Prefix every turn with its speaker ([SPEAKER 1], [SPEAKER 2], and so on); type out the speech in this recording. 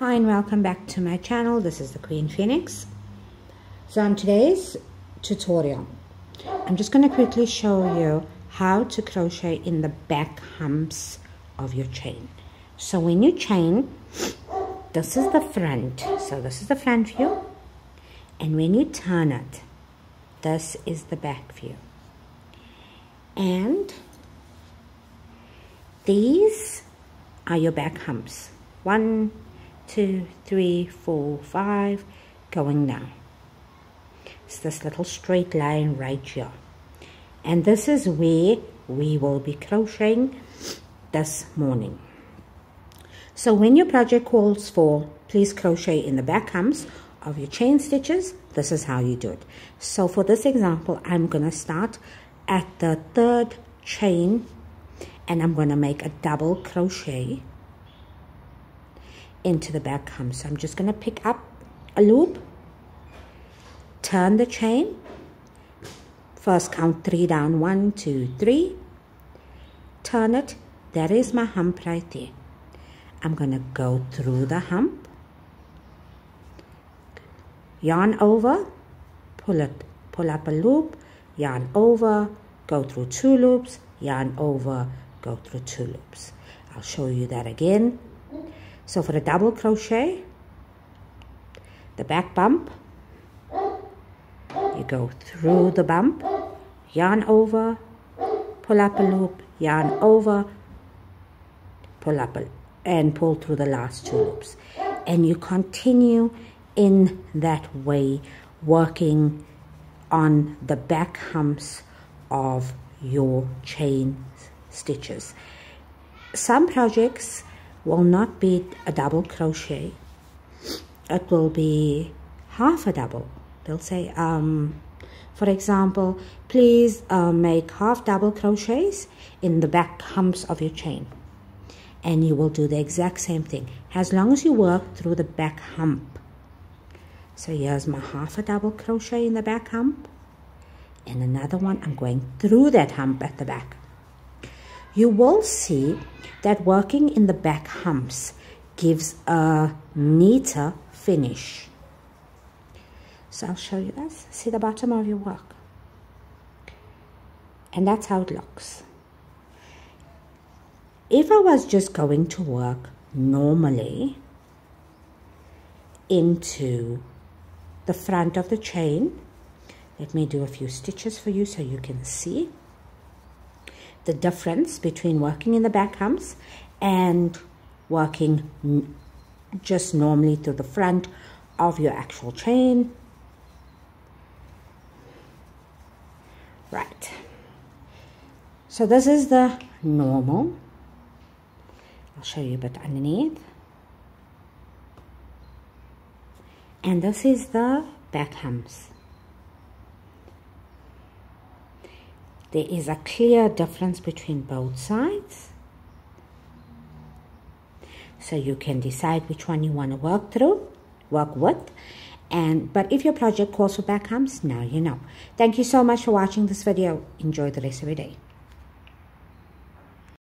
[SPEAKER 1] Hi and welcome back to my channel. This is the Queen Phoenix. So on today's tutorial, I'm just going to quickly show you how to crochet in the back humps of your chain. So when you chain, this is the front. So this is the front view. And when you turn it, this is the back view. And these are your back humps. 1, 2, 3, 4, 5, going down. It's this little straight line right here. And this is where we will be crocheting this morning. So when your project calls for please crochet in the back humps of your chain stitches, this is how you do it. So for this example, I'm going to start at the 3rd chain and I'm going to make a double crochet into the back hump. So I'm just going to pick up a loop, turn the chain, first count 3 down, 1, 2, 3, turn it. That is my hump right there. I'm going to go through the hump, yarn over, pull up a loop, yarn over, go through 2 loops, yarn over, go through 2 loops. I'll show you that again. So for a double crochet, the back bump, you go through the bump, yarn over, pull up a loop, yarn over, pull up and pull through the last 2 loops. And you continue in that way, working on the back humps of your chain stitches. Some projects will not be a double crochet. It will be half a double. They'll say, for example, please make half double crochets in the back humps of your chain. And you will do the exact same thing as long as you work through the back hump. So here's my half a double crochet in the back hump. And another one, I'm going through that hump at the back. You will see that working in the back humps gives a neater finish. So I'll show you this. See the bottom of your work. And that's how it looks. If I was just going to work normally into the front of the chain, let me do a few stitches for you so you can see the difference between working in the back humps and working just normally through the front of your actual chain. Right. So this is the normal. I'll show you a bit underneath. And this is the back humps. There is a clear difference between both sides. So you can decide which one you want to work with. But if your project calls for back humps, now you know. Thank you so much for watching this video. Enjoy the rest of your day.